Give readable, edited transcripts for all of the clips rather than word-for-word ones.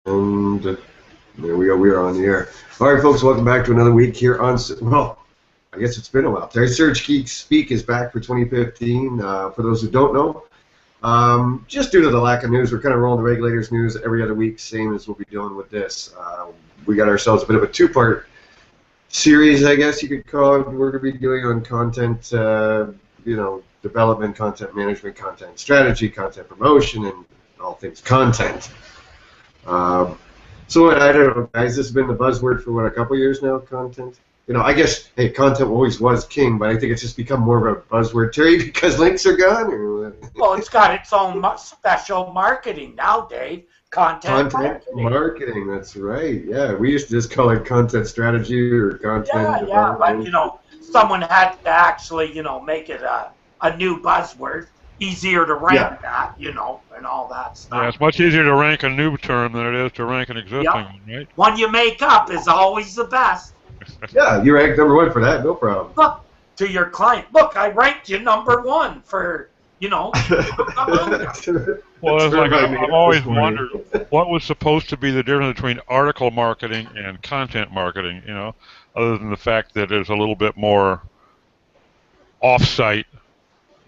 And there we go, we are on the air. All right, folks, welcome back to another week here on, well, I guess it's been a while. Search Geeks Speak is back for 2015. For those who don't know, just due to the lack of news, we're kind of rolling the regulators news every other week, same as we'll be doing with this. We got ourselves a bit of a two-part series, I guess you could call it. We're going to be doing on content, development, content management, content strategy, content promotion, and all things content. So I don't know, guys. This has been the buzzword for a couple years now. Content. I guess content always was king, but I think it's just become more of a buzzword, Terry, because links are gone. Or well, it's got its own special marketing now, Dave. Content marketing. That's right. Yeah, we used to just call it content strategy or content. Yeah, but someone had to actually make it a new buzzword. Easier to rank that, and all that stuff. Yeah, it's much easier to rank a new term than it is to rank an existing one, right? One you make up is always the best. Yeah, you ranked #1 for that, no problem. Look, to your client, look, I ranked you #1 for, Well, it's like I've always wondered what was supposed to be the difference between article marketing and content marketing, other than the fact that there's a little bit more off-site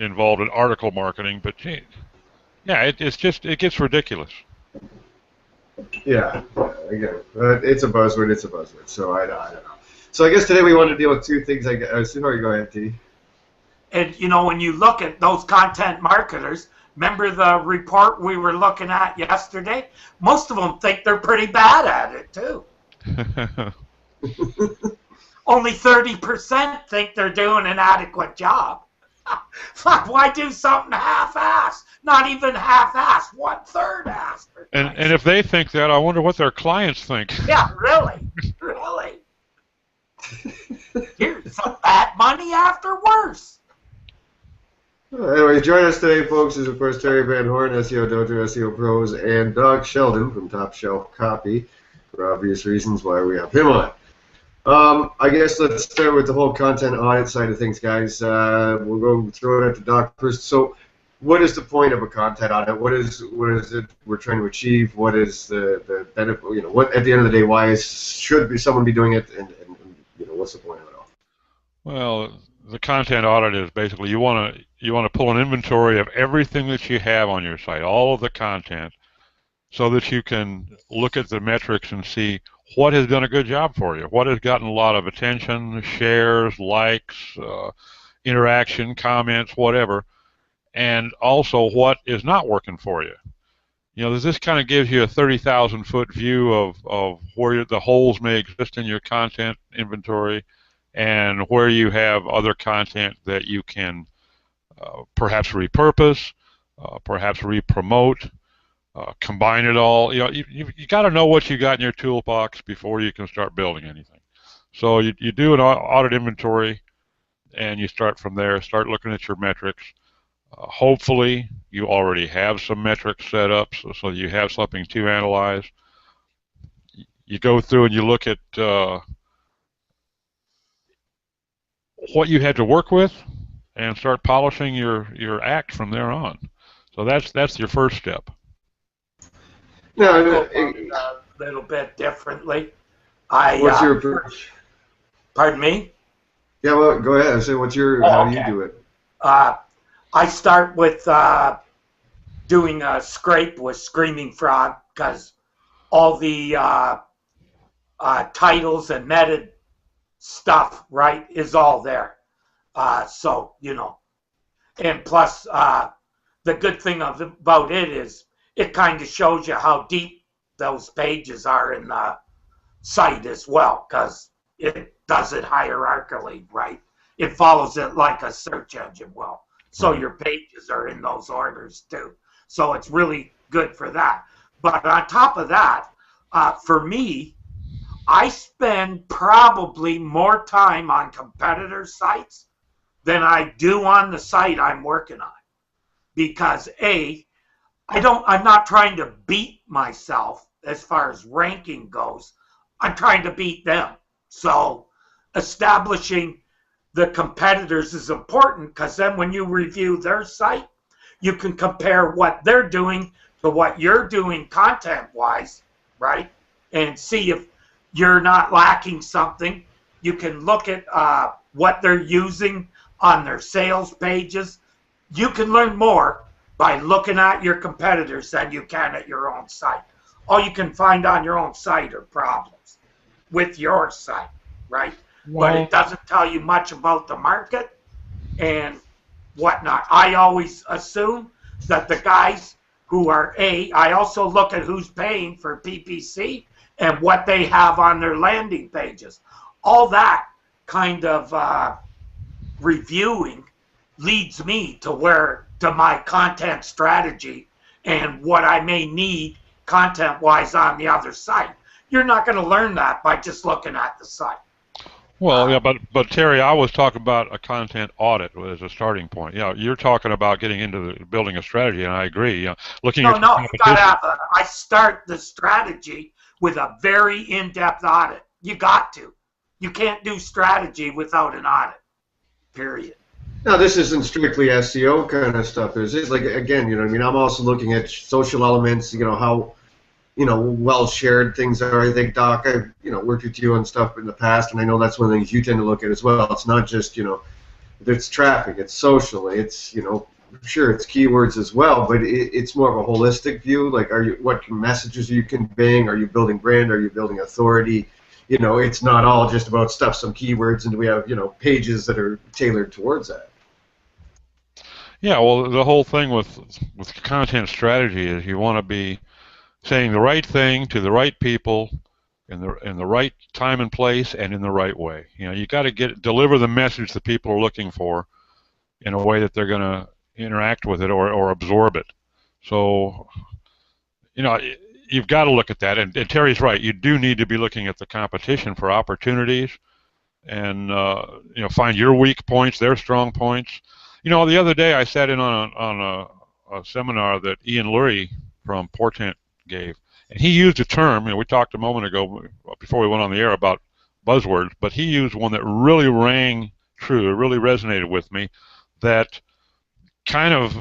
involved in article marketing, but yeah, it gets ridiculous. Yeah, I get it. It's a buzzword. So I don't know. So I guess today we want to deal with two things. Sorry, go ahead, T. And when you look at those content marketers, remember the report we were looking at yesterday? Most of them think they're pretty bad at it too. Only 30% think they're doing an adequate job. Why do something half-assed? Not even half-assed, 1/3 assed. And if they think that, I wonder what their clients think. Yeah, really. Here's some bad money after worse. Anyway, join us today, folks, is of course Terry Van Horne, SEO Dojo, SEO Pros, and Doc Sheldon from Top Shelf Copy, for obvious reasons why we have him on. I guess let's start with the whole content audit side of things, guys. We'll go throw it at the Doc first. So, what is the point of a content audit? What is it we're trying to achieve? What is the benefit? What at the end of the day, why should someone be doing it? And what's the point of it all? Well, the content audit is basically you want to pull an inventory of everything that you have on your site, all of the content, so that you can look at the metrics and see what has done a good job for you, what has gotten a lot of attention, shares, likes, interaction, comments, whatever, and also what is not working for you. This kind of gives you a 30,000-foot view of where the holes may exist in your content inventory and where you have other content that you can perhaps repurpose, perhaps re-promote, combine it all. You got to know what you got in your toolbox before you can start building anything. So you do an audit inventory, and you start from there. Start looking at your metrics. Hopefully, you already have some metrics set up, so you have something to analyze. You go through and you look at what you had to work with, and start polishing your act from there on. So that's your first step. No, a little bit differently. What's your approach? Pardon me? Yeah, well, go ahead. So how do you do it? I start with doing a scrape with Screaming Frog, because all the titles and meta stuff, right, is all there. And plus, the good thing about it is it kind of shows you how deep those pages are in the site as well, because it does it hierarchically, right? It follows it like a search engine will. So your pages are in those orders too. So it's really good for that. But on top of that, for me, I spend probably more time on competitor sites than I do on the site I'm working on. Because I'm not trying to beat myself as far as ranking goes. I'm trying to beat them. So establishing the competitors is important, because then when you review their site, you can compare what they're doing to what you're doing content-wise, right? And see if you're not lacking something. You can look at what they're using on their sales pages. You can learn more by looking at your competitors than you can at your own site. All you can find on your own site are problems with your site, right? Well, but it doesn't tell you much about the market and whatnot. I always assume that the guys who are I also look at who's paying for PPC and what they have on their landing pages. All that kind of reviewing leads me to my content strategy and what I may need content-wise on the other site. You're not going to learn that by just looking at the site. Well, yeah, but Terry, I was talking about a content audit as a starting point. Yeah, you're talking about getting into building a strategy, and I agree. Yeah, looking at No, you got to have I start the strategy with a very in-depth audit. You got to. You can't do strategy without an audit. Period. Now, this isn't strictly SEO kind of stuff, is it? Like, again, you know, I mean, I'm also looking at social elements, you know, how, you know, well shared things are. I think, Doc, I've, you know, worked with you on stuff in the past, and I know that's one of the things you tend to look at as well. It's not just, you know, it's traffic, it's social, it's, you know, sure, it's keywords as well, but it's more of a holistic view. Like, what messages are you conveying? Are you building brand? Are you building authority? You know, it's not all just about stuff, some keywords, and we have, you know, pages that are tailored towards that. Yeah, well, the whole thing with content strategy is you want to be saying the right thing to the right people in the right time and place and in the right way. You know, you got to deliver the message that people are looking for in a way that they're going to interact with it or absorb it. So, you know, you've got to look at that. And Terry's right. You do need to be looking at the competition for opportunities and you know, find your weak points, their strong points. You know, the other day I sat in on a seminar that Ian Lurie from Portent gave, and he used a term, you know, we talked a moment ago before we went on the air about buzzwords, but he used one that really rang true, it really resonated with me, that kind of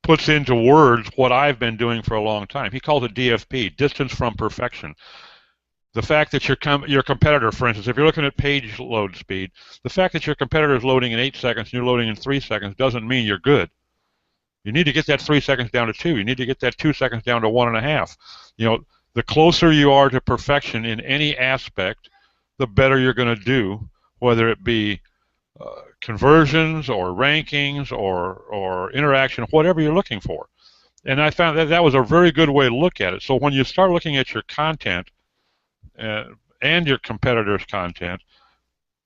puts into words what I've been doing for a long time. He calls it DFP, distance from perfection. The fact that your competitor, for instance, if you're looking at page load speed, the fact that your competitor is loading in 8 seconds and you're loading in 3 seconds doesn't mean you're good. You need to get that 3 seconds down to 2. You need to get that 2 seconds down to 1.5. You know, the closer you are to perfection in any aspect, the better you're going to do, whether it be conversions or rankings or interaction, whatever you're looking for. And I found that was a very good way to look at it. So when you start looking at your content and your competitors' content,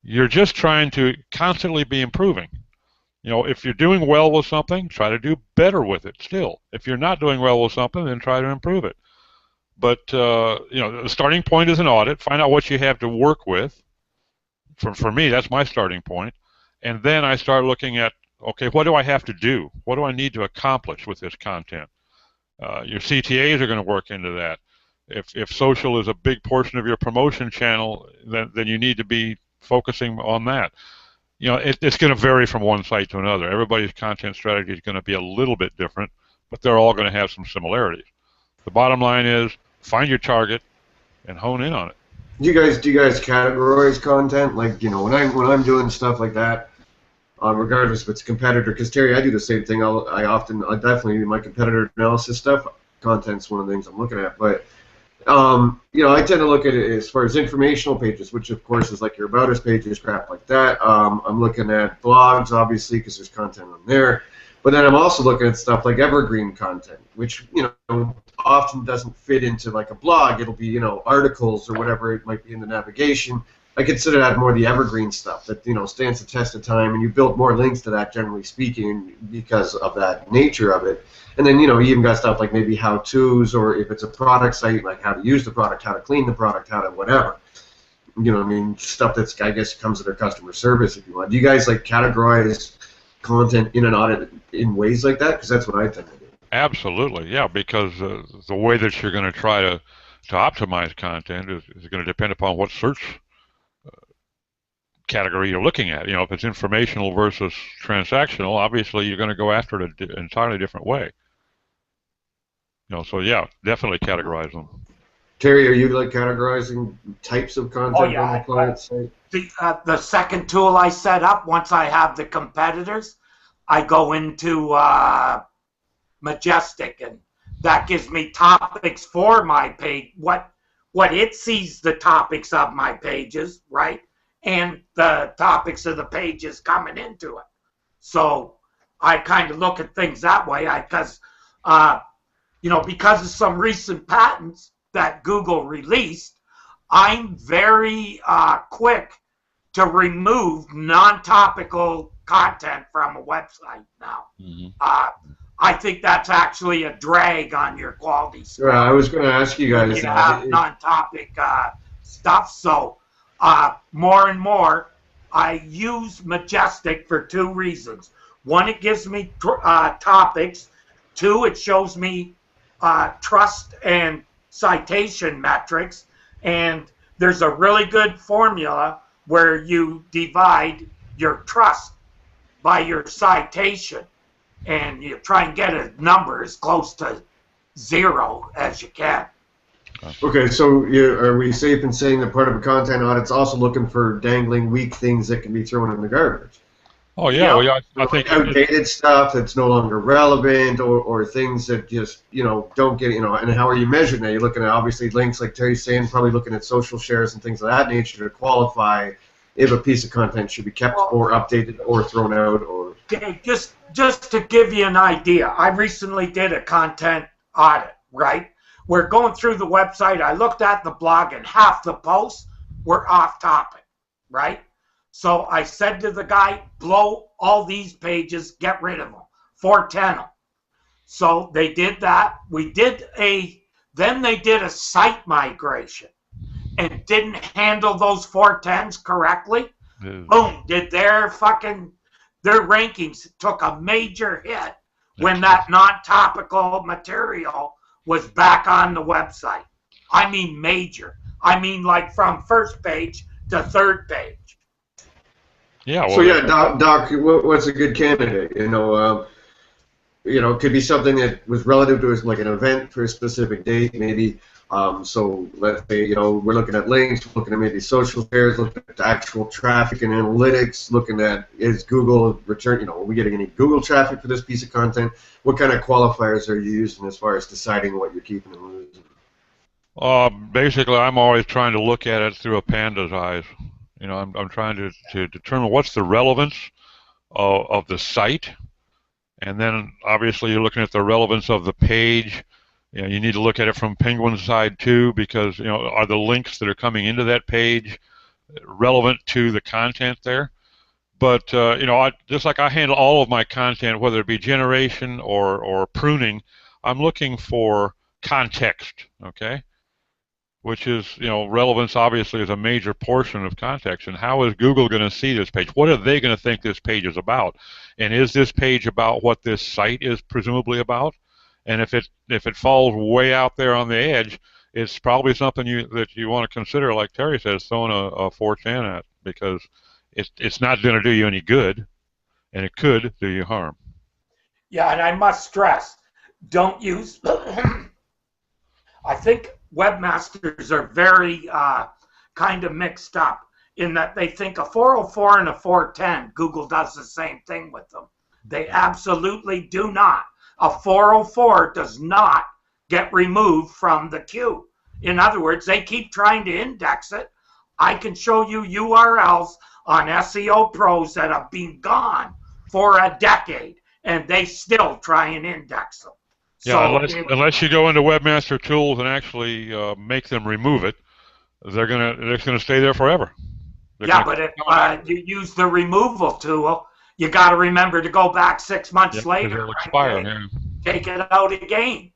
you're just trying to constantly be improving. You know, if you're doing well with something, try to do better with it still. If you're not doing well with something, then try to improve it. But, you know, the starting point is an audit. Find out what you have to work with. For me, that's my starting point. And then I start looking at, okay, what do I have to do? What do I need to accomplish with this content? Your CTAs are going to work into that. If social is a big portion of your promotion channel, then you need to be focusing on that. You know, it's going to vary from one site to another. Everybody's content strategy is going to be a little bit different, but they're all going to have some similarities. The bottom line is find your target and hone in on it. Do you guys categorize content? Like, you know, when I'm doing stuff like that, regardless if it's a competitor, because Terry, I do the same thing. I definitely do my competitor analysis stuff. Content's one of the things I'm looking at, but you know, I tend to look at it as far as informational pages, which of course is like your About Us pages, crap like that. I'm looking at blogs, obviously, because there's content on there. But then I'm also looking at stuff like evergreen content, which, you know, often doesn't fit into like a blog. It'll be, you know, articles or whatever it might be in the navigation. I consider that more the evergreen stuff that, you know, stands the test of time, and you build more links to that, generally speaking, because of that nature of it. And then, you know, you even got stuff like maybe how-tos, or if it's a product site, like how to use the product, how to clean the product, how to whatever. You know what I mean? Stuff that's, I guess, comes with their customer service, if you want. Do you guys, like, categorize content in an audit in ways like that? Because that's what I tend to do. Absolutely, yeah, because the way that you're going to try to optimize content is going to depend upon what search category you're looking at. You know, if it's informational versus transactional, obviously you're going to go after it an entirely different way. You know, so yeah, definitely categorize them. Terry, are you like categorizing types of content Oh, yeah, on the client site? The second tool I set up, once I have the competitors, I go into Majestic, and that gives me topics for my page, what it sees the topics of my pages, right? And the topics of the pages coming into it. So I kind of look at things that way, because of some recent patents that Google released, I'm very quick to remove non-topical content from a website now. Mm-hmm. I think that's actually a drag on your quality score. I was going to ask you guys. You have non-topic stuff. So more and more, I use Majestic for two reasons. One, it gives me topics. Two, it shows me trust and citation metrics. And there's a really good formula where you divide your trust by your citation, and you try and get a number as close to 0 as you can. Okay, so are we safe in saying that part of a content audit's also looking for dangling weak things that can be thrown in the garbage? Oh yeah, well, yeah, I think outdated stuff that's no longer relevant, or things that just don't get and how are you measuring that? You're looking at obviously links like Terry's saying, probably looking at social shares and things of that nature to qualify if a piece of content should be kept or updated or thrown out. Or just to give you an idea, I recently did a content audit, right? We're going through the website. I looked at the blog, and half the posts were off topic, right? So I said to the guy, blow all these pages, get rid of them, 410 them. So they did that. Then they did a site migration and didn't handle those 410s correctly. Boom, their rankings took a major hit when that non-topical material was back on the website. I mean major. I mean like from first page to third page. Yeah. Well, so yeah, Doc, what's a good candidate? It could be something that was relative to like an event for a specific date, maybe. So let's say we're looking at links, looking at maybe social shares, looking at actual traffic and analytics, looking at is Google return. Are we getting any Google traffic for this piece of content? What kind of qualifiers are you using as far as deciding what you're keeping and losing? Basically, I'm always trying to look at it through a panda's eyes. I'm trying to determine what's the relevance of the site, and then obviously you're looking at the relevance of the page. You need to look at it from Penguin's side too, because are the links that are coming into that page relevant to the content there? But just like I handle all of my content, whether it be generation or pruning, I'm looking for context. Okay. Which is, relevance obviously is a major portion of context. And how is Google going to see this page? What are they going to think this page is about? And is this page about what this site is presumably about? And if it falls way out there on the edge, it's probably something that you want to consider, like Terry says, throwing a 410 at, because it's not going to do you any good, and it could do you harm. Yeah, and I must stress, don't use. I think webmasters are very kind of mixed up in that they think a 404 and a 410, Google does the same thing with them. They absolutely do not. A 404 does not get removed from the queue. In other words, they keep trying to index it. I can show you URLs on SEO Pros that have been gone for a decade, and they still try and index them. Yeah, unless you go into Webmaster Tools and actually make them remove it, they're gonna stay there forever. But if you use the removal tool, you got to remember to go back 6 months later. It'll expire. Take it out again.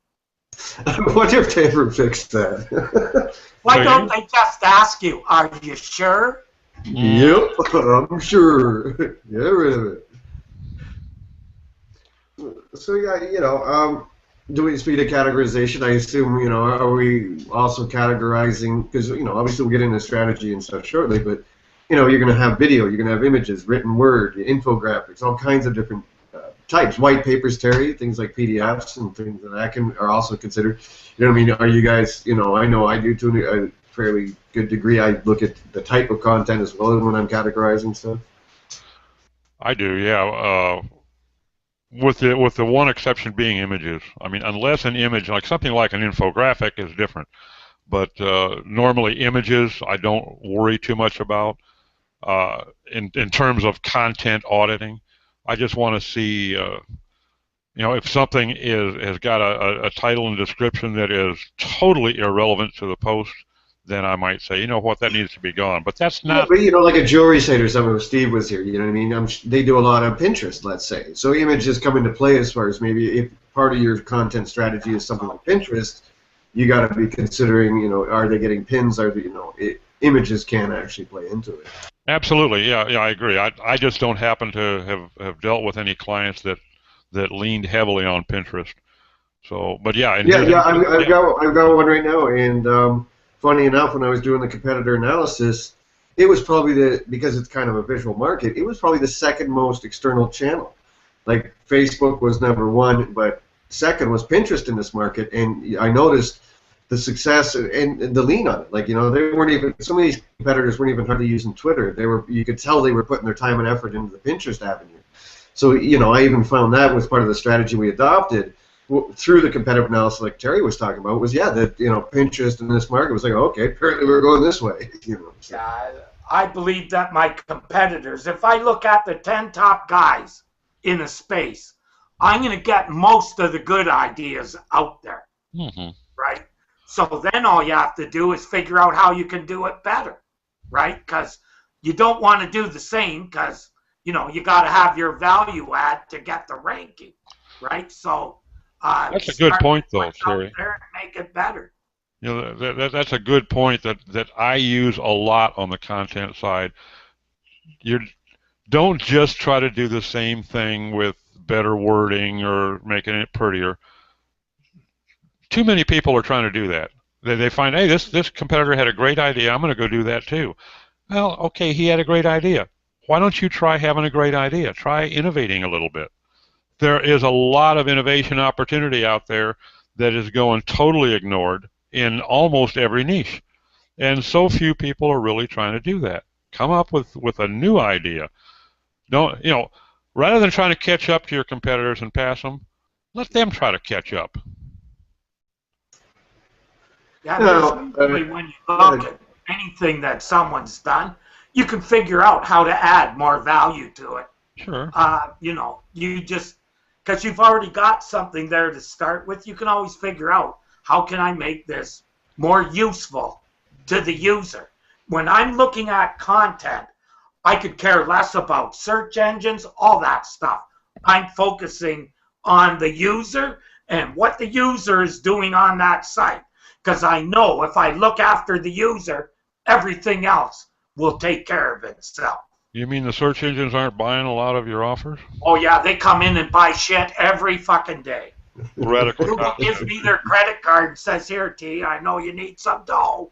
I wonder if they ever fixed that. Why don't they just ask you, are you sure? Yep, I'm sure. Get rid of it. So yeah, do we speak of categorization? I assume, are we also categorizing, because, obviously we'll get into strategy and stuff shortly, but, you're going to have video, you're going to have images, written word, infographics, all kinds of different types. White papers, Terry, things like PDFs and things that are also considered. You know what I mean? Are you guys, I know I do to a fairly good degree. I look at the type of content as well when I'm categorizing stuff. I do, yeah. With the one exception being images. I mean, unless an image, like something like an infographic, is different. But normally images, I don't worry too much about. In terms of content auditing, I just want to see, if something has got a title and description that is totally irrelevant to the post, then I might say, you know what, that needs to be gone. But that's not. Yeah, but like a jewelry site or something. If Steve was here, you know what I mean. They do a lot on Pinterest, let's say. So images come into play as far as maybe if part of your content strategy is something like Pinterest, you got to be considering, are they getting pins? Images can actually play into it. Absolutely, yeah, I agree. I just don't happen to have dealt with any clients that leaned heavily on Pinterest. So, but yeah, I've got one right now, and funny enough, when I was doing the competitor analysis, it was probably because it's kind of a visual market, it was probably the second most external channel. Like Facebook was number one, but second was Pinterest in this market, and I noticed the success and the lean on it. Like, they weren't even, some of these competitors weren't even hardly using Twitter. You could tell they were putting their time and effort into the Pinterest avenue. So, I even found that was part of the strategy we adopted through the competitive analysis, like Terry was talking about, was that Pinterest in this market was like, okay, apparently we're going this way. So. Yeah, I believe that my competitors, if I look at the 10 top guys in a space, I'm going to get most of the good ideas out there, right? So then all you have to do is figure out how you can do it better, right? Because you don't want to do the same because, you got to have your value add to get the ranking, right? So that's a good point, though, Terry. There and make it better. That's a good point that I use a lot on the content side. You don't just try to do the same thing with better wording or making it prettier. Too many people are trying to do that. They find, hey, this competitor had a great idea. I'm going to go do that too. Well, okay, he had a great idea. Why don't you try having a great idea? Try innovating a little bit. There is a lot of innovation opportunity out there that is going totally ignored in almost every niche. And so few people are really trying to do that. Come up with a new idea. Rather than trying to catch up to your competitors and pass them, let them try to catch up. Yeah, when you look at anything that someone's done, you can figure out how to add more value to it. Sure. You just, because you've already got something there to start with, you can always figure out how can I make this more useful to the user. When I'm looking at content, I could care less about search engines, all that stuff. I'm focusing on the user and what the user is doing on that site. Because I know if I look after the user, everything else will take care of itself. You mean the search engines aren't buying a lot of your offers? Oh, yeah, they come in and buy shit every fucking day. Radical. Google gives me their credit card and says, here, T, I know you need some dough.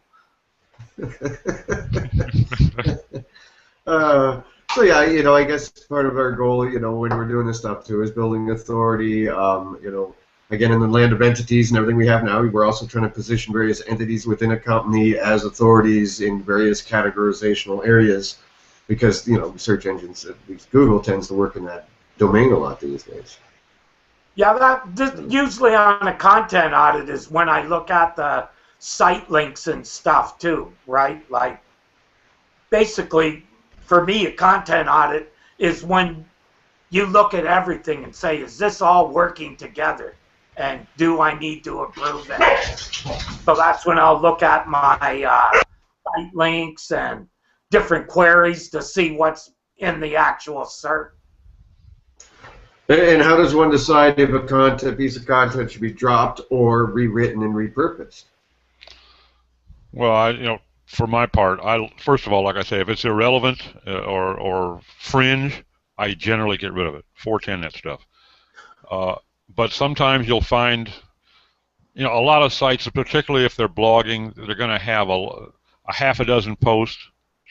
So yeah, I guess part of our goal, when we're doing this stuff too, is building authority. Again, in the land of entities and everything we have now, we're also trying to position various entities within a company as authorities in various categorizational areas, because search engines, at least Google, tends to work in that domain a lot these days. Yeah, usually on a content audit is when I look at the site links and stuff too, right? Like, basically, for me, a content audit is when you look at everything and say, is this all working together? And do I need to improve it? So that's when I'll look at my site links and different queries to see what's in the actual search. And how does one decide if a piece of content should be dropped or rewritten and repurposed? Well, for my part, first of all, like I say, if it's irrelevant or fringe, I generally get rid of it. 410 that stuff. But sometimes you'll find, a lot of sites, particularly if they're blogging, they're going to have a half a dozen posts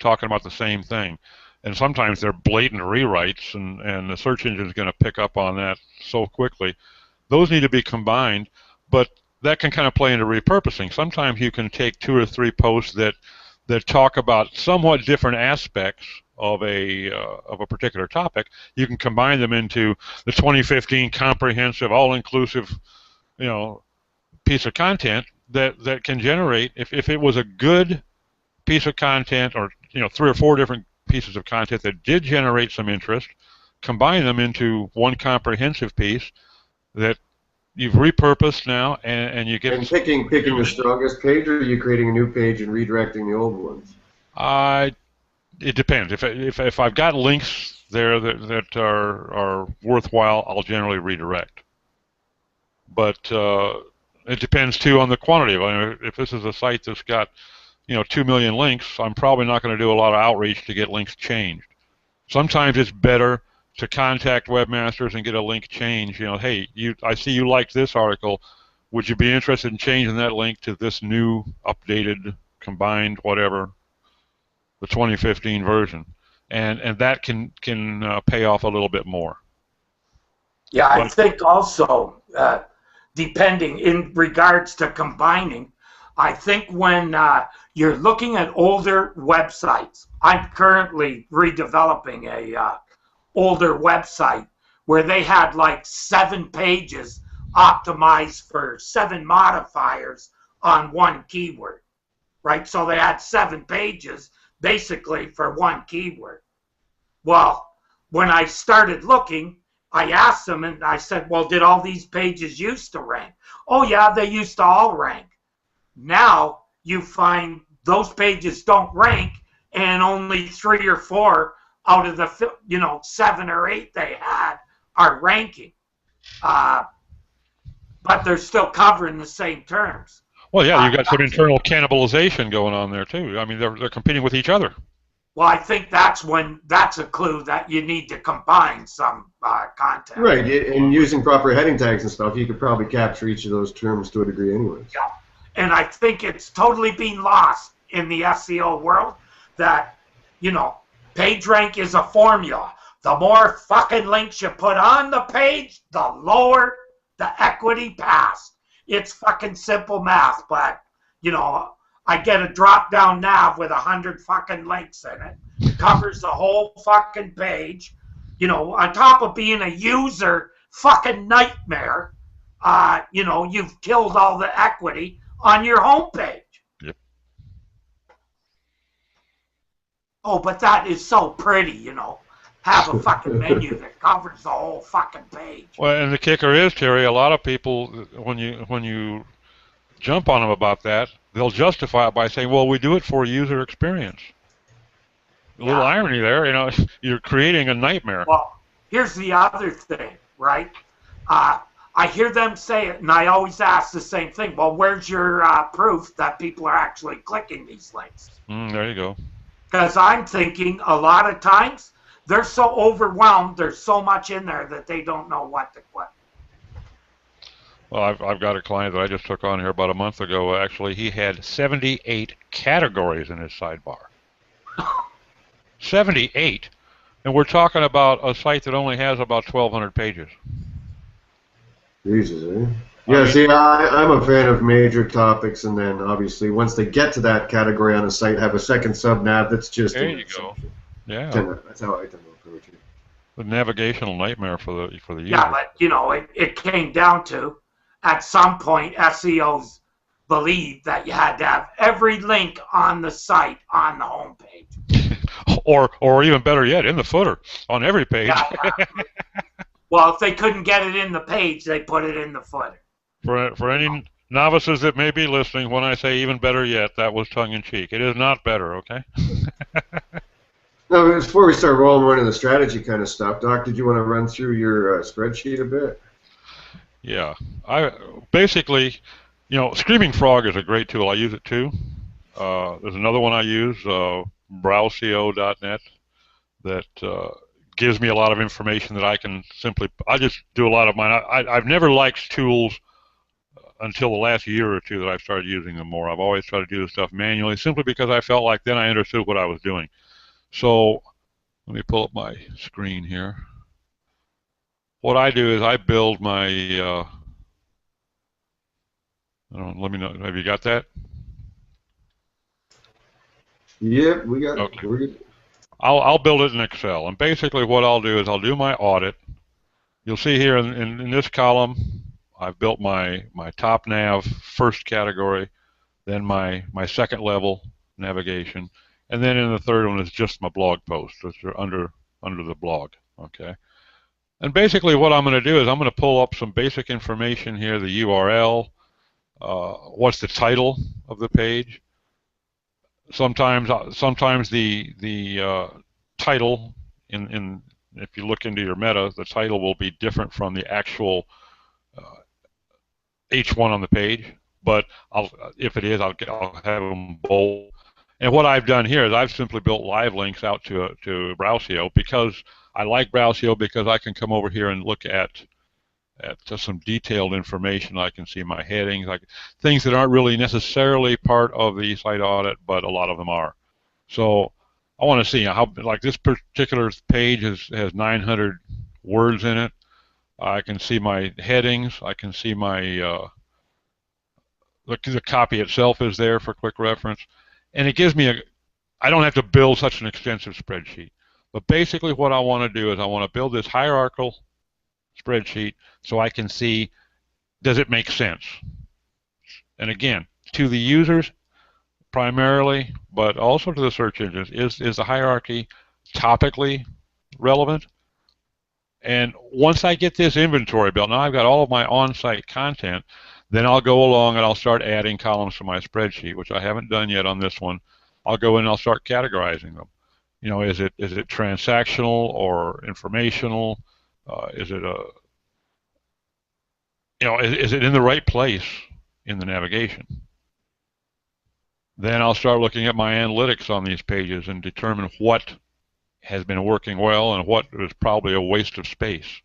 talking about the same thing. and sometimes they're blatant rewrites, and the search engine is going to pick up on that so quickly. Those need to be combined, but that can kind of play into repurposing. Sometimes you can take 2 or 3 posts that talk about somewhat different aspects of a particular topic. You can combine them into the 2015 comprehensive, all-inclusive, piece of content that can generate, if it was a good piece of content, or 3 or 4 different pieces of content that did generate some interest, combine them into one comprehensive piece that you've repurposed now, and you get. And picking the strongest page, or are you creating a new page and redirecting the old ones? It depends. If I've got links there that are worthwhile, I'll generally redirect. But it depends too on the quantity of it. If this is a site that's got 2 million links, I'm probably not going to do a lot of outreach to get links changed. Sometimes it's better to contact webmasters and get a link change. Hey, I see you liked this article. Would you be interested in changing that link to this new, updated, combined, whatever, the 2015 version? And that can pay off a little bit more. Yeah, I think also, depending in regards to combining, I think when you're looking at older websites, I'm currently redeveloping a older website where they had like 7 pages optimized for 7 modifiers on 1 keyword, right? So they had 7 pages basically for 1 keyword. Well, when I started looking, I asked them and I said, well, did all these pages used to rank? Oh yeah, they used to all rank. Now you find those pages don't rank, and only 3 or 4 out of the 7 or 8 they had are ranking, but they're still covering the same terms. Well, yeah, you've got some internal cannibalization going on there too. I mean, they're competing with each other. Well, I think that's a clue that you need to combine some content. Right, and using proper heading tags and stuff, you could probably capture each of those terms to a degree anyways. Yeah. And I think it's totally been lost in the SEO world that, PageRank is a formula. The more fucking links you put on the page, the lower the equity passed. It's fucking simple math, but, I get a drop-down nav with 100 fucking links in it. Covers the whole fucking page. On top of being a user fucking nightmare, you've killed all the equity on your homepage. Yep. Oh, but that is so pretty, Have a fucking menu that covers the whole fucking page. Well, and the kicker is, Terry, a lot of people, when you jump on them about that, they'll justify it by saying, well, we do it for user experience. A little irony there, you're creating a nightmare. Well, here's the other thing, right? I hear them say it, and I always ask the same thing. Well, where's your proof that people are actually clicking these links? There you go. Because I'm thinking a lot of times they're so overwhelmed, there's so much in there that they don't know what to click. Well, I've got a client that I just took on here about a month ago. Actually, he had 78 categories in his sidebar. 78. And we're talking about a site that only has about 1,200 pages. Jesus, eh? Yeah, see, I'm a fan of major topics, and then obviously once they get to that category on a site, have a second sub-nav that's just... There you go. Yeah. That's how I tend to approach it. The navigational nightmare for the user. Yeah, but, it came down to, at some point, SEOs believed that you had to have every link on the site on the homepage. or even better yet, in the footer, on every page. Yeah. Well, if they couldn't get it in the page, they put it in the footer. For any novices that may be listening, when I say even better yet, that was tongue-in-cheek. It is not better, okay? Now, before we start rolling more into the strategy kind of stuff, Doc, did you want to run through your spreadsheet a bit? Yeah. Basically, Screaming Frog is a great tool. I use it too. There's another one I use, browseo.net, that gives me a lot of information that I can I just do a lot of mine. I've never liked tools until the last year or two that I've started using them more. I've always tried to do the stuff manually, simply because I felt like then I understood what I was doing. So Let me pull up my screen here. What I do is I build my, let me know, have you got that? Yep, we got Okay. it. We're good. I'll build it in Excel. And basically what I'll do is I'll do my audit. You'll see here in this column, I've built my top nav first category, then my second level navigation, and then in the third one is just my blog posts, which are under the blog. Okay. And basically what I'm going to do is I'm going to pull up some basic information here, the URL, what's the title of the page. Sometimes the title in if you look into your meta, the title will be different from the actual H1 on the page. But if it is, I'll have them bold. And what I've done here is I've simply built live links out to Browsio because I like Browsio because I can come over here and look at some detailed information. I can see my headings, like things that aren't really necessarily part of the site audit, but a lot of them are. So I want to see how, like this particular page has 900 words in it. I can see my headings. I can see my the copy itself is there for quick reference, and it gives me I don't have to build such an extensive spreadsheet. But basically, what I want to do is I want to build this hierarchical spreadsheet so I can see, does it make sense? And again, to the users primarily, but also to the search engines, is the hierarchy topically relevant? And once I get this inventory built, now I've got all of my on-site content, then I'll go along and I'll start adding columns to my spreadsheet, which I haven't done yet on this one. I'll go in and I'll start categorizing them. You know, is it transactional or informational? Is it is it in the right place in the navigation? Then I'll start looking at my analytics on these pages and determine what has been working well and what is probably a waste of space.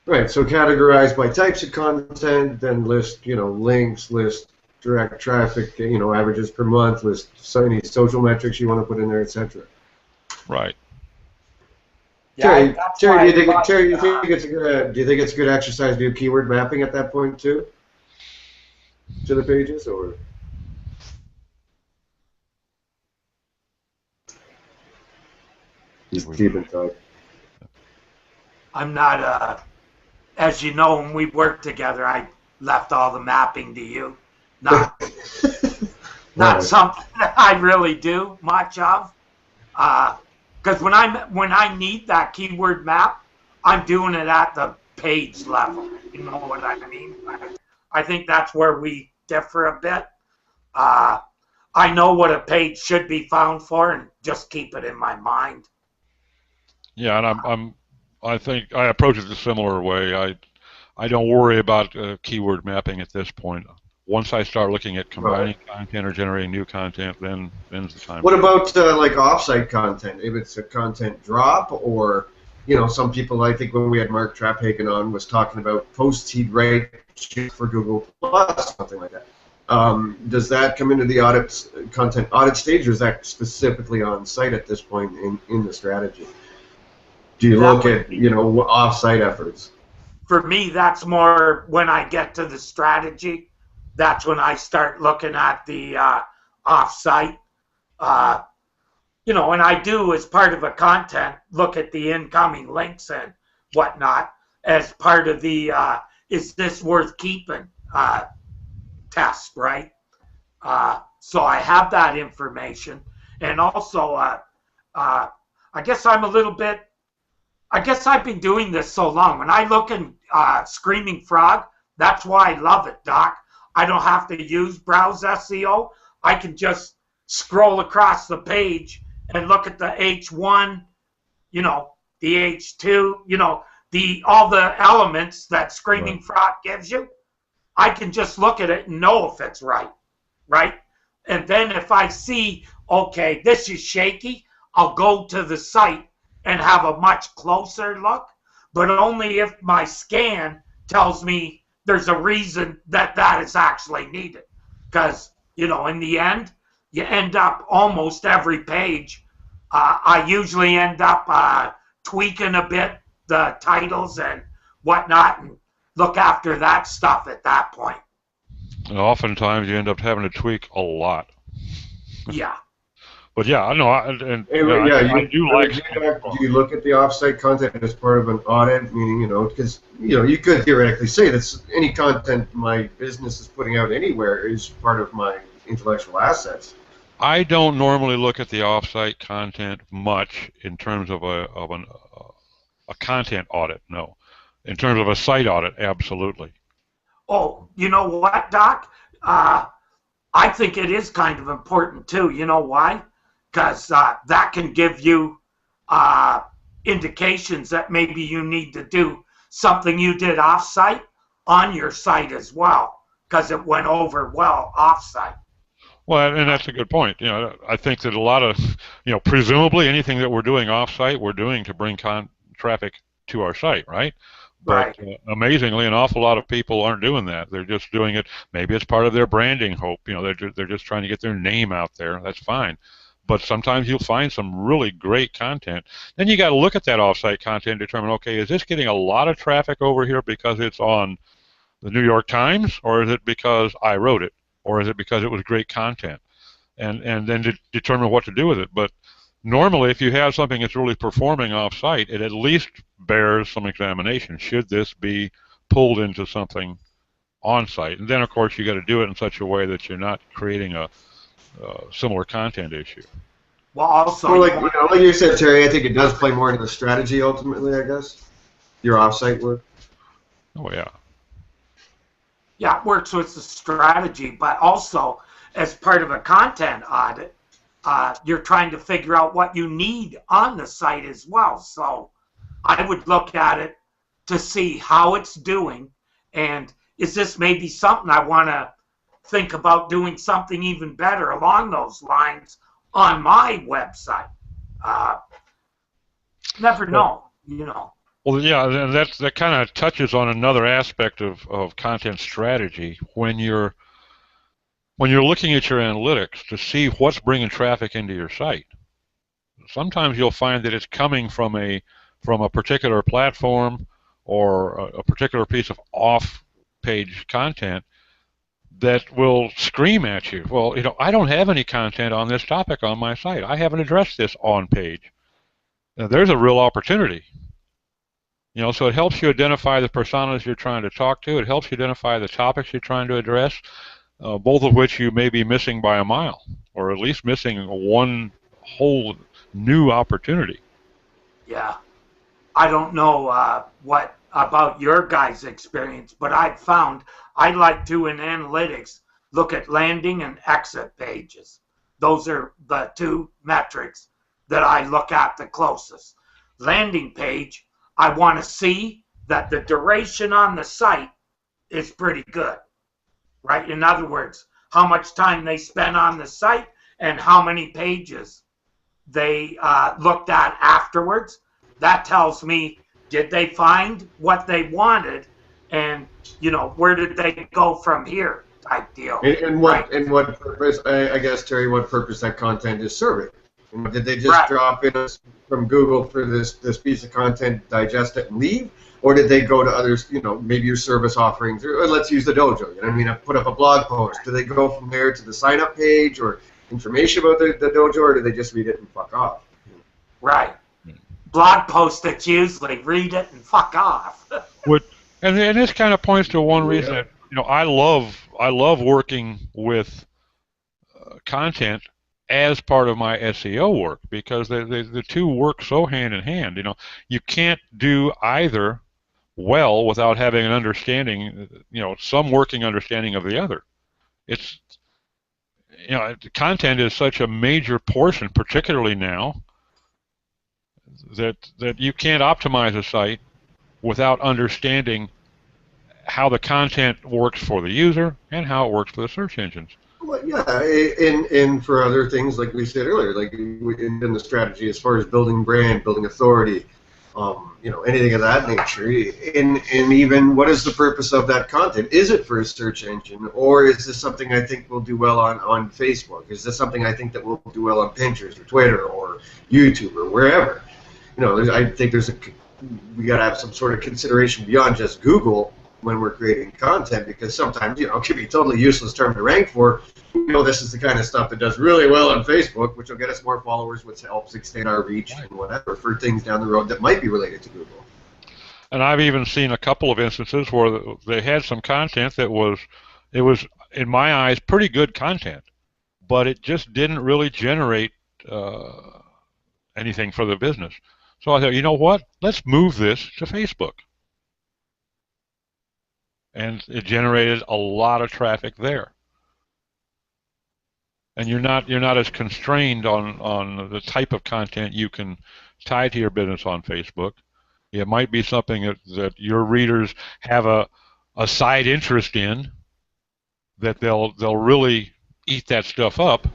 Right, so categorize by types of content, then list, links, list direct traffic, averages per month, list any social metrics you want to put in there, etc. Right. Yeah, Terry, do you think it's a good exercise to do keyword mapping at that point too, to the pages, or? Just keep in touch. I'm not, as you know, when we worked together, I left all the mapping to you. Not something that I really do much of. Because when I need that keyword map, I'm doing it at the page level. You know what I mean? I think that's where we differ a bit. I know what a page should be found for, and just keep it in my mind. Yeah, and I think I approach it a similar way. I don't worry about keyword mapping at this point. Once I start looking at combining content or generating new content, then's the time. What about like offsite content? If it's a content drop, or some people, I think when we had Mark Traphagen on, was talking about posts he'd write for Google Plus, something like that. Does that come into the content audit stage, or is that specifically on site at this point in the strategy? Do you look at off-site efforts? For me, that's more when I get to the strategy. That's when I start looking at the off-site. And I do, as part of a content, look at the incoming links and whatnot as part of the is this worth keeping test, right? So I have that information. And also, I guess I'm a little bit, I guess I've been doing this so long. When I look in Screaming Frog, that's why I love it, Doc. I don't have to use Browse SEO. I can just scroll across the page and look at the H1, the H2, all the elements that Screaming Frog gives you. I can just look at it and know if it's right? And then if I see, okay, this is shaky, I'll go to the site and have a much closer look, but only if my scan tells me there's a reason that is actually needed. Because, in the end, you end up almost every page I usually end up tweaking a bit the titles and whatnot, and look after that stuff at that point. And oftentimes you end up having to tweak a lot. Yeah. But yeah, I know, I do like. Do you look at the offsite content as part of an audit? Meaning, because you could theoretically say that any content my business is putting out anywhere is part of my intellectual assets. I don't normally look at the offsite content much in terms of a content audit. No, in terms of a site audit, absolutely. Oh, you know what, Doc? I think it is kind of important too. You know why? Because that can give you indications that maybe you need to do something you did off-site on your site as well, because it went over well off-site. Well, and that's a good point. I think that a lot of, presumably anything that we're doing off-site, we're doing to bring traffic to our site, right? But amazingly, an awful lot of people aren't doing that. They're just doing it. Maybe it's part of their branding hope. They're just trying to get their name out there. That's fine. But sometimes you'll find some really great content. Then you got to look at that offsite content and determine, okay, is this getting a lot of traffic over here because it's on the New York Times, or is it because I wrote it, or is it because it was great content? And then determine what to do with it. But normally, if you have something that's really performing off-site, it at least bears some examination. Should this be pulled into something on-site? And then, of course, you got to do it in such a way that you're not creating a similar content issue. Well, also, like you said, Terry, I think it does play more into the strategy ultimately, I guess. Your off-site work. Oh yeah. Yeah, it works with the strategy, but also as part of a content audit, you're trying to figure out what you need on the site as well. So I would look at it to see how it's doing, and is this maybe something I want to think about doing something even better along those lines on my website. Never know, Well, yeah, and that kind of touches on another aspect of content strategy. When you're looking at your analytics to see what's bringing traffic into your site, sometimes you'll find that it's coming from a particular platform or a particular piece of off-page content that will scream at you. Well, I don't have any content on this topic on my site. I haven't addressed this on page. Now, there's a real opportunity. So it helps you identify the personas you're trying to talk to. It helps you identify the topics you're trying to address, both of which you may be missing by a mile, or at least missing one whole new opportunity. Yeah. I don't know what about your guys' experience, but I've found I like to, in analytics, look at landing and exit pages. Those are the two metrics that I look at the closest. Landing page, I want to see that the duration on the site is pretty good, right? In other words, how much time they spent on the site and how many pages they looked at afterwards. That tells me, did they find what they wanted, and where did they go from here, type deal. And what purpose? I guess, Terry, what purpose that content is serving? Did they just drop in from Google for this piece of content, digest it, and leave, or did they go to others? Maybe your service offerings, or let's use the dojo. I put up a blog post. Do they go from there to the sign-up page or information about the dojo, or do they just read it and fuck off? Right. Blog post, it's usually read it and fuck off. And this kind of points to one reason that I love working with content as part of my SEO work, because the two work so hand in hand. You can't do either well without having an understanding, some working understanding of the other. It's content is such a major portion, particularly now, that you can't optimize a site without understanding how the content works for the user and how it works for the search engines. Well, yeah, and for other things, like we said earlier, like in the strategy as far as building brand, building authority, anything of that nature. And even what is the purpose of that content? Is it for a search engine, or is this something I think will do well on Facebook? Is this something I think that will do well on Pinterest or Twitter or YouTube or wherever? I think we got to have some sort of consideration beyond just Google when we're creating content, because sometimes, it can be a totally useless term to rank for. This is the kind of stuff that does really well on Facebook, which will get us more followers, which helps extend our reach and whatever for things down the road that might be related to Google. And I've even seen a couple of instances where they had some content that was, in my eyes, pretty good content, but it just didn't really generate anything for the business. So I thought, you know what? Let's move this to Facebook. And it generated a lot of traffic there. And you're not as constrained on the type of content you can tie to your business on Facebook. It might be something that your readers have a side interest in, that they'll really eat that stuff up.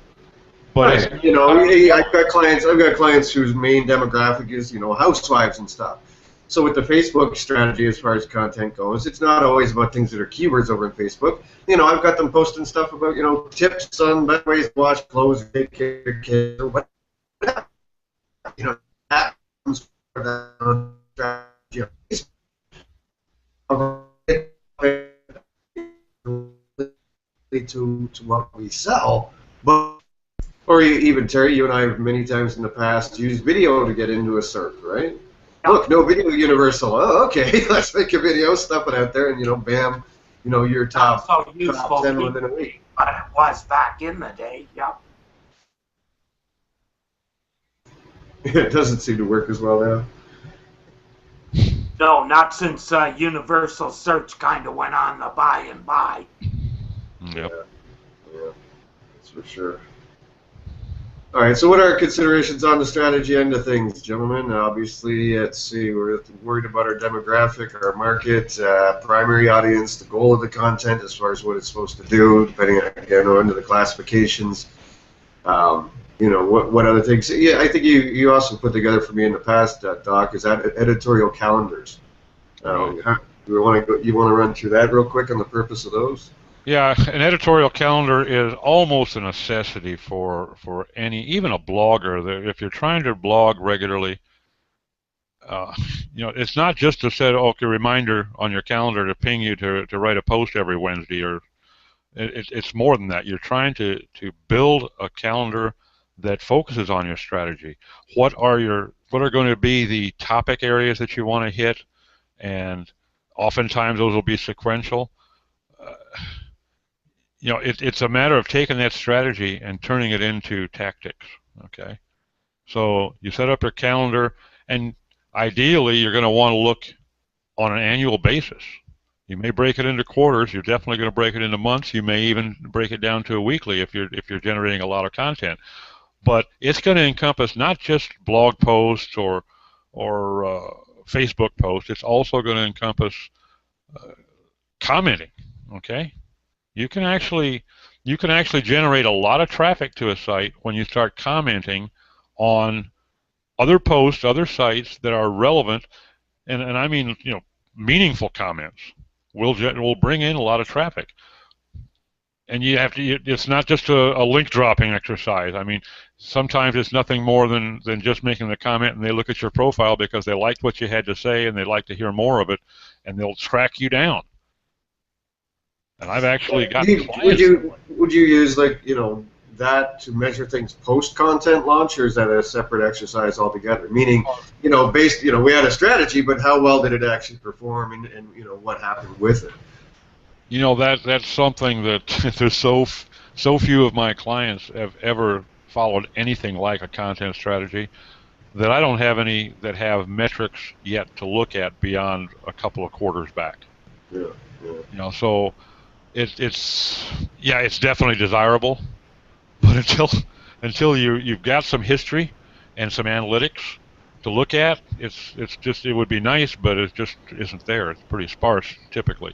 But right. I've got clients whose main demographic is housewives and stuff. So with the Facebook strategy, as far as content goes, it's not always about things that are keywords over in Facebook. I've got them posting stuff about, tips on better ways to wash clothes, take care of your kids, or whatever. That comes from the strategy of to what we sell. Or even, Terry, you and I have many times in the past used video to get into a search, right? Look, no video universal. Oh, okay, let's make a video, stuff it out there, and bam, your top 10 within a week. But it was back in the day, yep. It doesn't seem to work as well now. No, not since universal search kind of went on the by and by. Yep. Yeah, that's for sure. All right, so what are our considerations on the strategy end of things, gentlemen? Obviously, let's see, we're worried about our demographic, our market, primary audience, the goal of the content as far as what it's supposed to do, depending on the classifications. What other things? Yeah, I think you also put together for me in the past, Doc, is that editorial calendars. You want to run through that real quick on the purpose of those? Yeah, an editorial calendar is almost a necessity for even a blogger. If you're trying to blog regularly, it's not just to set reminder on your calendar to ping you to write a post every Wednesday, or it's more than that. You're trying to build a calendar that focuses on your strategy. What are going to be the topic areas that you want to hit, and oftentimes those will be sequential. It's a matter of taking that strategy and turning it into tactics, okay? So you set up your calendar, and ideally you're going to want to look on an annual basis. You may break it into quarters. You're definitely going to break it into months. You may even break it down to a weekly if you're generating a lot of content. But it's going to encompass not just blog posts or Facebook posts. It's also going to encompass commenting, okay? You can actually generate a lot of traffic to a site when you start commenting on other posts, other sites that are relevant, and I mean meaningful comments will bring in a lot of traffic. And you have to. It's not just a link dropping exercise. I mean, sometimes it's nothing more than just making the comment, and they look at your profile because they liked what you had to say and they'd like to hear more of it, and they'll track you down. And I've actually gotten clients. Would you use that to measure things post content launch, or is that a separate exercise altogether? Meaning, we had a strategy, but how well did it actually perform, and what happened with it? That's something that there's so few of my clients have ever followed anything like a content strategy that I don't have any that have metrics yet to look at beyond a couple of quarters back. Yeah. So. It's definitely desirable, but until you've got some history and some analytics to look at, it would be nice, but it just isn't there. It's pretty sparse typically.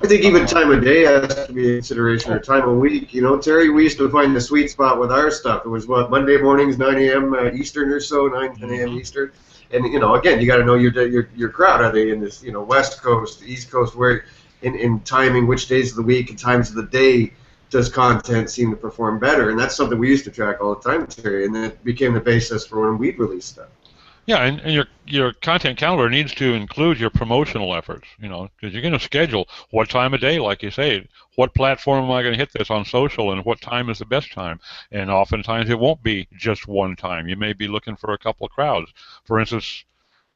I think even time of day has to be a consideration, or time of week. Terry, we used to find the sweet spot with our stuff. It was Monday mornings, 9 a.m. Eastern or so, 9, 10 a.m. Eastern. And again, you got to know your crowd. Are they in this West Coast, East Coast? Where in timing, which days of the week and times of the day does content seem to perform better? And that's something we used to track all the time, Terry, and it became the basis for when we'd release stuff. Yeah, and your content calendar needs to include your promotional efforts, because you're going to schedule what time of day, like you say, what platform am I going to hit this on social, and what time is the best time. And oftentimes it won't be just one time. You may be looking for a couple of crowds. For instance,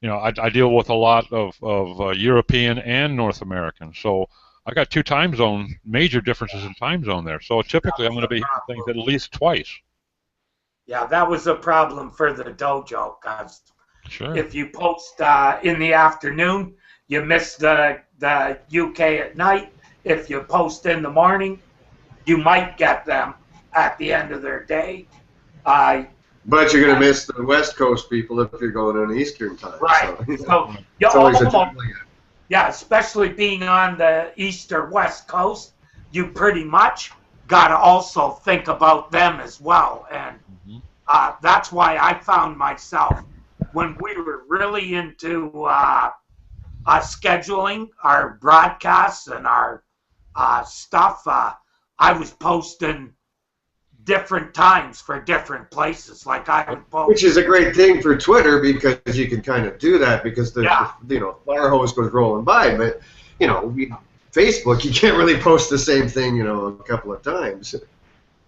I deal with a lot of European and North American, so I got two time zones, major differences in time zone there. So typically I'm going to be hitting things at least twice. Yeah, that was a problem for the dojo, because sure. If you post in the afternoon, you miss the UK at night. If you post in the morning, you might get them at the end of their day. But you're going to miss the West Coast people if you're going on Eastern time. Right. So yeah, especially being on the East or West Coast, you pretty much got to also think about them as well. And that's why I found myself, when we were really into scheduling our broadcasts and our stuff, I was posting different times for different places. Like I would post, which is a great thing for Twitter, because you can kind of do that, because the fire hose goes rolling by. But Facebook, you can't really post the same thing a couple of times.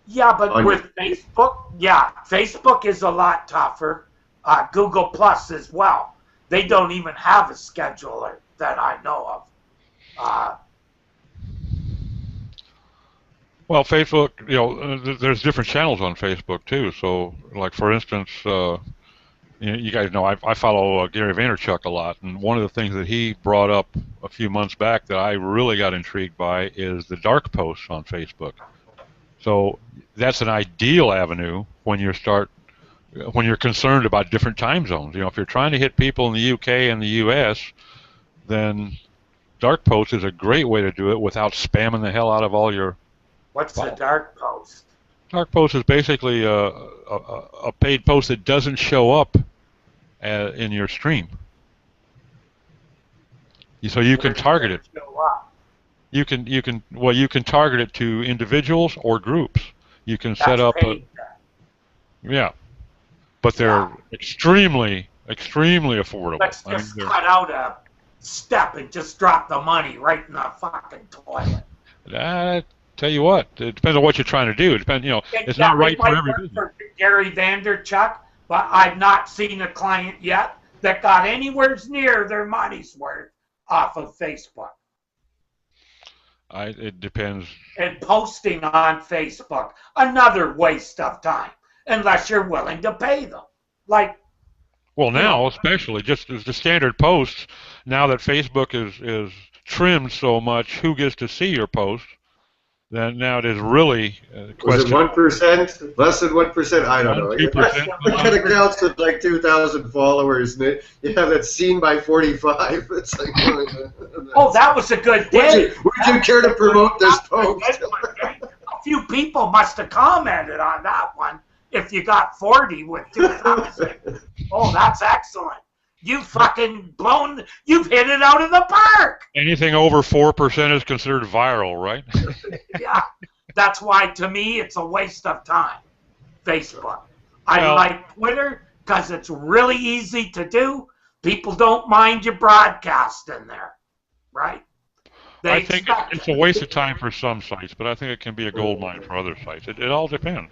Yeah, but with Facebook, Facebook is a lot tougher. Google Plus as well. They don't even have a scheduler that I know of. Well, Facebook, there's different channels on Facebook too. So, like for instance, you guys know I follow Gary Vaynerchuk a lot, and one of the things that he brought up a few months back that I really got intrigued by is the dark posts on Facebook. So that's an ideal avenue when you're concerned about different time zones. If you're trying to hit people in the UK and the US, then dark post is a great way to do it without spamming the hell out of all your. What's a dark post? Dark post is basically a paid post that doesn't show up in your stream. So you can target it. You can target it to individuals or groups. You can set up but they're extremely affordable. Let's just cut out a step and just drop the money right in the fucking toilet. Tell you what, it depends on what you're trying to do. It depends, it's not right for everybody. For Gary Vaynerchuk, but I've not seen a client yet that got anywhere near their money's worth off of Facebook. It depends. And posting on Facebook, another waste of time, unless you're willing to pay them. Well, now, especially, just as the standard posts, now that Facebook is trimmed so much, who gets to see your post? Then now it is really was it 1%? Less than 1%? I don't know. 2%. It kind of counts with 2,000 followers, and you have that seen by 45. It's like, that was a good day. Would you care to promote this post? A few people must have commented on that one. If you got 40 with 2,000, that's excellent. You've you've hit it out of the park. Anything over 4% is considered viral, right? Yeah, that's why, to me, it's a waste of time, Facebook. I like Twitter because it's really easy to do. People don't mind you broadcasting there, right? I think it's a waste of time for some sites, but I think it can be a gold mine for other sites. It all depends.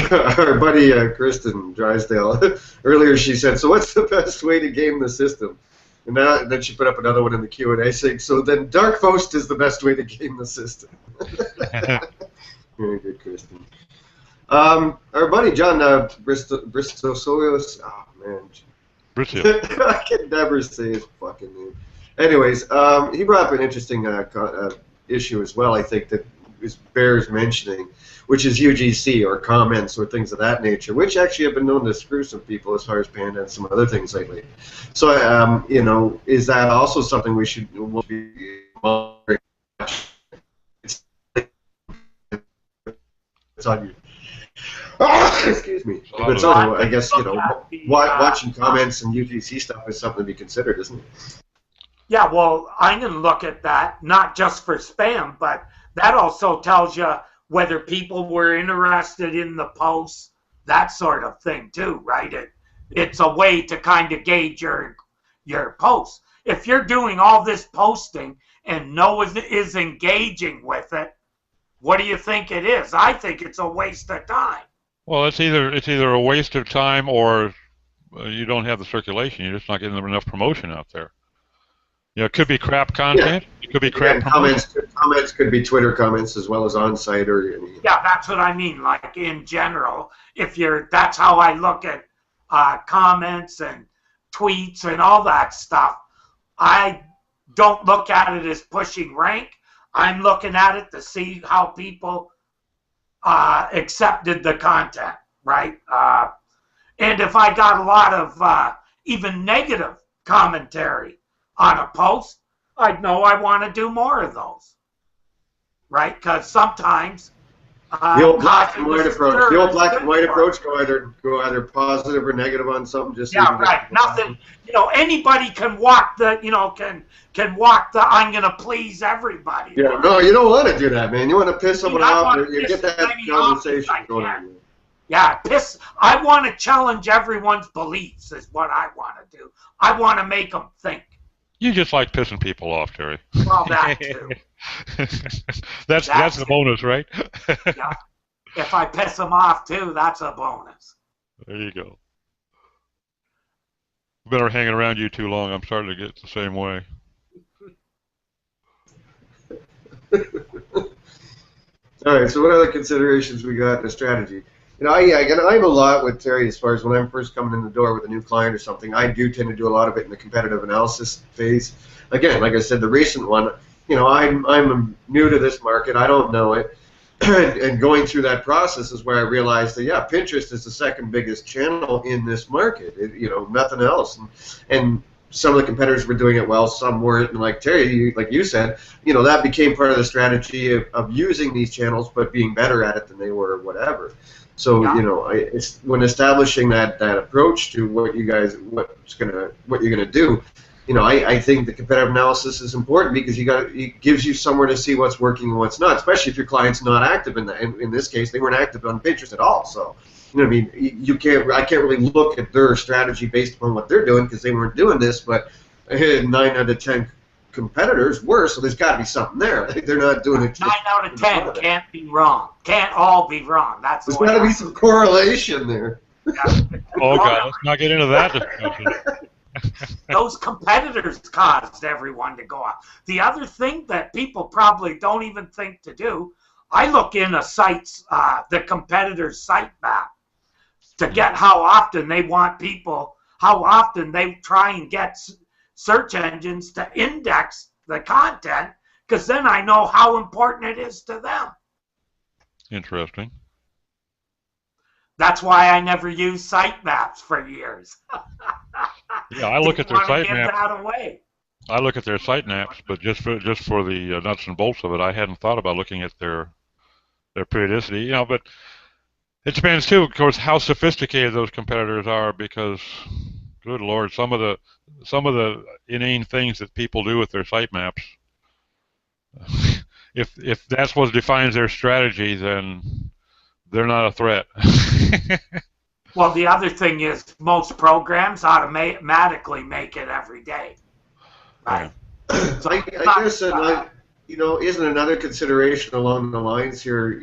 Our buddy Kristen Drysdale, earlier she said, so what's the best way to game the system? And then she put up another one in the Q&A saying, so then dark post is the best way to game the system. Very good, Kristen. Our buddy John Bristosoyos, man. I can never say his fucking name. Anyways, he brought up an interesting issue as well, I think, that bears mentioning, which is UGC or comments or things of that nature, which actually have been known to screw some people as far as Panda and some other things lately. So, is that also something we should be monitoring? It's on you. Excuse me. But it's also, I guess, watching comments and UGC stuff is something to be considered, isn't it? Yeah, well, I'm going to look at that, not just for spam, but that also tells you whether people were interested in the posts, that sort of thing too, right? It's a way to kind of gauge your posts. If you're doing all this posting and no one is engaging with it, what do you think it is? I think it's a waste of time. Well, it's either a waste of time or you don't have the circulation. You're just not getting enough promotion out there. It could be crap content. Yeah. It could be crap comments. Comments could be Twitter comments as well as on-site or. Yeah, that's what I mean. Like in general, that's how I look at comments and tweets and all that stuff. I don't look at it as pushing rank. I'm looking at it to see how people accepted the content, right? And if I got a lot of even negative commentary on a post, I'd know I want to do more of those, right? Because sometimes the old black and white approach. The old black and white approach go either positive or negative on something. Just yeah, right. Nothing. Anybody can walk the. Can walk the. I'm gonna please everybody. Yeah, no, you don't want to do that, man. You want to piss someone off. You get that conversation going on. Yeah, I want to challenge everyone's beliefs. Is what I want to do. I want to make them think. You just like pissing people off, Terry. Well, that too. that's the bonus, right? Yeah. If I piss them off too, that's a bonus. There you go. Better hanging around you too long. I'm starting to get the same way. All right. So what other considerations we got in the strategy? I'm a lot with Terry as far as when I'm first coming in the door with a new client or something. I do tend to do a lot of it in the competitive analysis phase. Again, like I said, the recent one, I'm new to this market. I don't know it. And going through that process is where I realized that, yeah, Pinterest is the second biggest channel in this market. Nothing else. And some of the competitors were doing it well, some weren't. And like Terry, like you said, that became part of the strategy of using these channels, but being better at it than they were or whatever. So it's when establishing that approach to what you're gonna do. I think the competitive analysis is important because it gives you somewhere to see what's working and what's not, especially if your client's not active in that. In this case, they weren't active on Pinterest at all. So I can't really look at their strategy based upon what they're doing because they weren't doing this. But 9 out of 10 competitors were, so there's got to be something there. I think they're not doing it. 9 out of 10 can't be wrong. Can't all be wrong. There's got to be some correlation there. Yeah. Oh God, let's not get into that discussion. Those competitors caused everyone to go out. The other thing that people probably don't even think to do, I look in a site's, the competitor's site map to get how often they want people, how often they try and get search engines to index the content, because then I know how important it is to them. Interesting. That's why I never used sitemaps for years. Yeah, I look at their sitemaps. I look at their sitemaps, but just for the nuts and bolts of it, I hadn't thought about looking at their periodicity. But it depends too, of course, how sophisticated those competitors are. Because, good Lord, some of the inane things that people do with their sitemaps. If that's what defines their strategy, then they're not a threat. Well, the other thing is most programs automatically make it every day. Right. So I guess that, isn't another consideration along the lines here,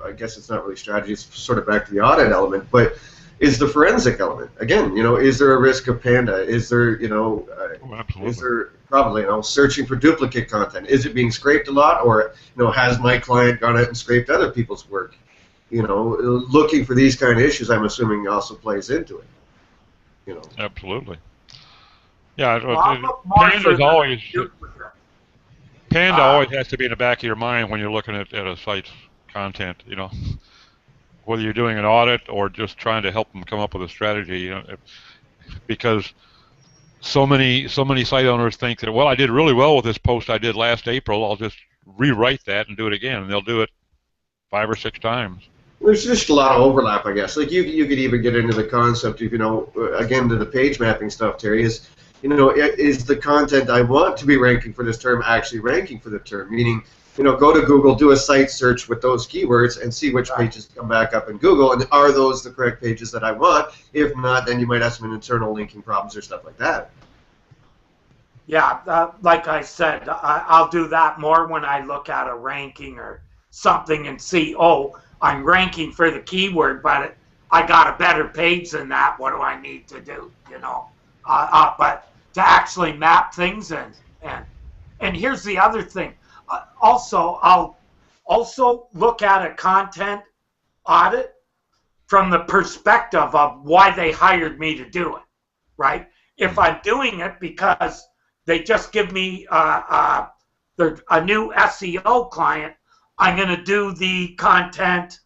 I guess it's not really strategy, it's sort of back to the audit element, but is the forensic element. Again, is there a risk of Panda? Is there, is there probably, searching for duplicate content? Is it being scraped a lot, or, has my client gone out and scraped other people's work? Looking for these kind of issues, I'm assuming also plays into it. Absolutely. Yeah, well, Panda always has to be in the back of your mind when you're looking at a site's content. Whether you're doing an audit or just trying to help them come up with a strategy. Because so many site owners think that, well, I did really well with this post I did last April. I'll just rewrite that and do it again, and they'll do it 5 or 6 times. There's just a lot of overlap, I guess. Like you could even get into the concept of, again, to the page mapping stuff, Terry, is, is the content I want to be ranking for this term actually ranking for the term? Meaning, go to Google, do a site search with those keywords, and see which pages come back up in Google, and are those the correct pages that I want? If not, then you might have some internal linking problems or stuff like that. Yeah, like I said, I'll do that more when I look at a ranking or something and see, oh, I'm ranking for the keyword, but I got a better page than that. What do I need to do? But to actually map things and here's the other thing. Also, I'll also look at a content audit from the perspective of why they hired me to do it, right? If I'm doing it because they just give me a new SEO client, I'm going to do the content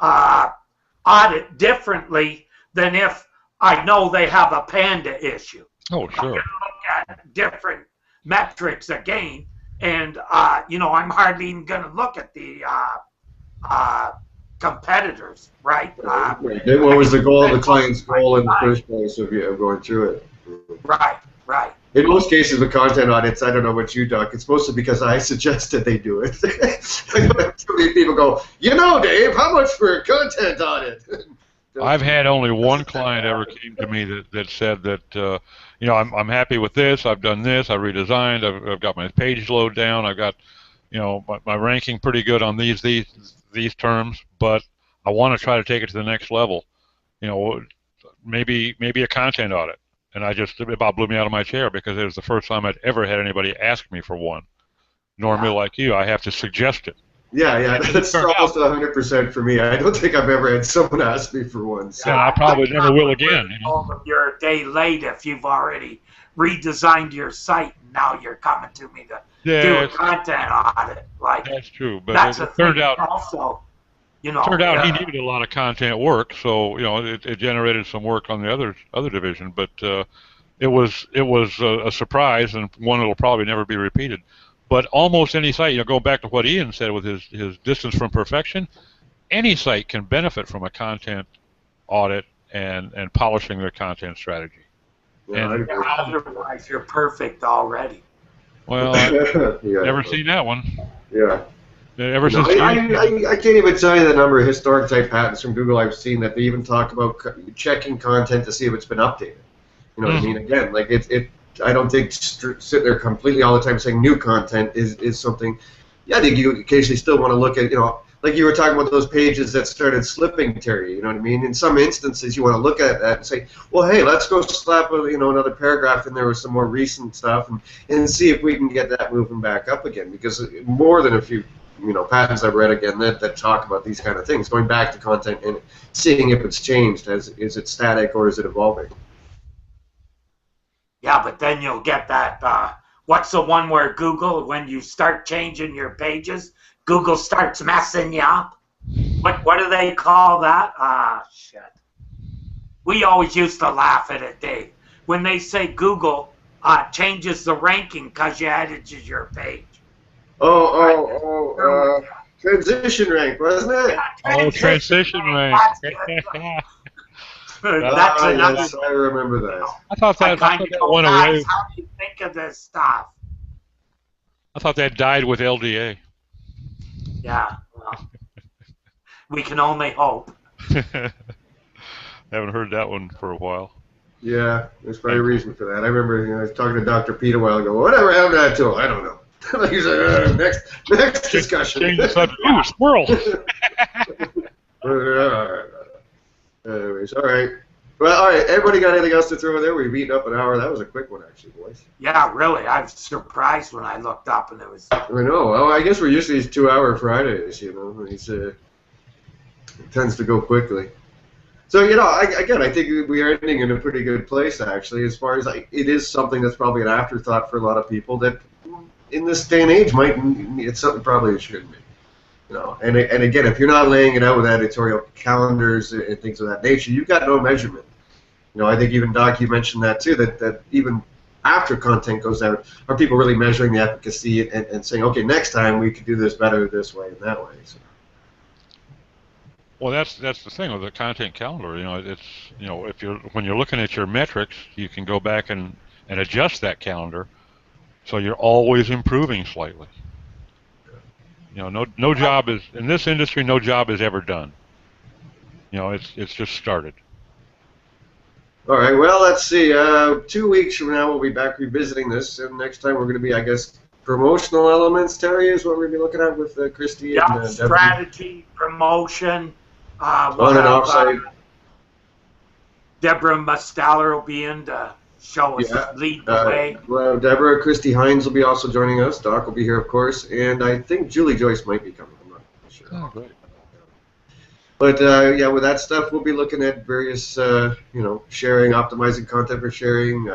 audit differently than if I know they have a Panda issue. Oh, sure. I'm going to look at different metrics again, and I'm hardly even going to look at the competitors, right? What was the goal, the client's goal in the first place of going through it? Right. In most cases with content audits, I don't know what you, Doc, it's mostly because I suggested they do it. Too many people go, Dave, how much for a content audit? I've had only one client ever came to me that said that, I'm happy with this, I've done this, I've redesigned, I've got my page load down, I've got, my ranking pretty good on these terms, but I want to try to take it to the next level. Maybe a content audit. And it about blew me out of my chair because it was the first time I'd ever had anybody ask me for one. Normally, like you, I have to suggest it. Yeah, that's almost 100% for me. I don't think I've ever had someone ask me for one. So. And I probably never will again. You're a day late if you've already redesigned your site, and now you're coming to me to do a content audit. That's true, but it turned out also. Turned out he needed a lot of content work, so it generated some work on the other division. But it was a surprise, and one that'll probably never be repeated. But almost any site, going back to what Ian said with his distance from perfection, any site can benefit from a content audit and polishing their content strategy. Yeah, and otherwise, you're perfect already. Well, I've never seen that one. Yeah. Ever since I can't even tell you the number of historic type patents from Google I've seen that they even talk about checking content to see if it's been updated. You know what I mean? Again, like I don't think sit there completely all the time saying new content is something. Yeah, I think you occasionally still want to look at, like you were talking about those pages that started slipping, Terry. You know what I mean? In some instances, you want to look at that and say, well, hey, let's go slap another paragraph in there with some more recent stuff and see if we can get that moving back up again. Because more than a few patents I've read again that talk about these kind of things, going back to content and seeing if it's changed. Is it static or is it evolving? Yeah, but then you'll get that. What's the one where Google, when you start changing your pages, Google starts messing you up? What do they call that? Shit. We always used to laugh at it, Dave, when they say Google changes the ranking because you added to your page. Transition rank, wasn't it? Yeah, transition rank. That's another. Yes, I remember that. I thought that went away. How do you think of this stuff? I thought that died with LDA. Yeah, well, we can only hope. Haven't heard that one for a while. Yeah, there's probably a reason for that. I remember I was talking to Dr. Pete a while ago. Whatever happened to that tool? I don't know. He's like, next discussion. Change the subject. Ooh, squirrel. Anyways, all right. Well, all right. Everybody got anything else to throw in there? We've eaten up an hour. That was a quick one, actually, boys. Yeah, really. I was surprised when I looked up and it was. I know. Well, I guess we're used to these 2-hour Fridays. It tends to go quickly. So I think we are ending in a pretty good place, actually, as far as it is something that's probably an afterthought for a lot of people that, in this day and age, it's something probably it shouldn't be. And again, if you're not laying it out with editorial calendars and things of that nature, you've got no measurement. I think even Doc, you mentioned that too, that even after content goes out, are people really measuring the efficacy and saying, okay, next time we could do this better this way and that way. So. Well, that's the thing with the content calendar. It's when you're looking at your metrics, you can go back and adjust that calendar, so you're always improving slightly. No job is in this industry. No job is ever done. It's just started. All right, well, let's see. 2 weeks from now, we'll be back revisiting this, and next time we're going to be, I guess, promotional elements, Terry, is what we're going to be looking at with Christy and Deborah. Strategy, promotion. On and off site. Deborah Mustaller will be in to show us, lead the way. Well, Deborah, Christy Hines will be also joining us. Doc will be here, of course, and I think Julie Joyce might be coming. I'm not sure. Oh, great. But yeah, with that stuff, we'll be looking at various, sharing, optimizing content for sharing,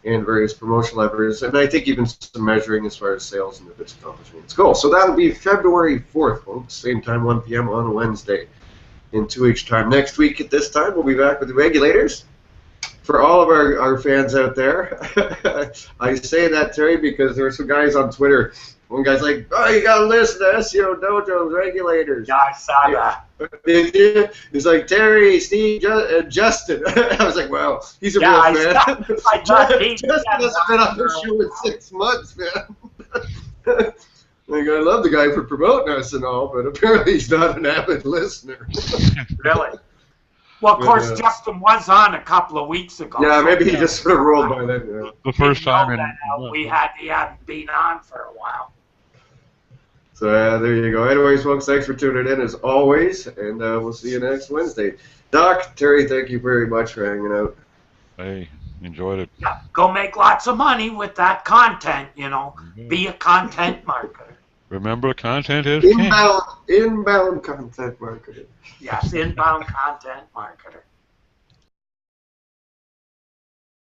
and various promotional efforts, and I think even some measuring as far as sales and if it's accomplishing its goal. So that'll be February 4th, folks. Same time, 1 p.m. on Wednesday. In 2 weeks' time. Next week at this time, we'll be back with the regulators. For all of our fans out there, I say that, Terry, because there are some guys on Twitter. One guy's like, "Oh, you got to listen to SEO Dojo's regulators." Yeah, I saw that. Did you? He's like, Terry, Steve, Justin. I was like, well, he's a real fan. Justin hasn't been on the show in 6 months, man. Like, I love the guy for promoting us and all, but apparently he's not an avid listener. Really? Well, of course, Justin was on a couple of weeks ago. Yeah, maybe he just sort of rolled by then. Yeah. The first time he hadn't been on for a while. So there you go. Anyways, folks, thanks for tuning in as always, and we'll see you next Wednesday. Doc, Terry, thank you very much for hanging out. Hey, enjoyed it. Yeah, go make lots of money with that content, Be a content marketer. Remember, content is inbound content marketing. Yes, inbound content marketer.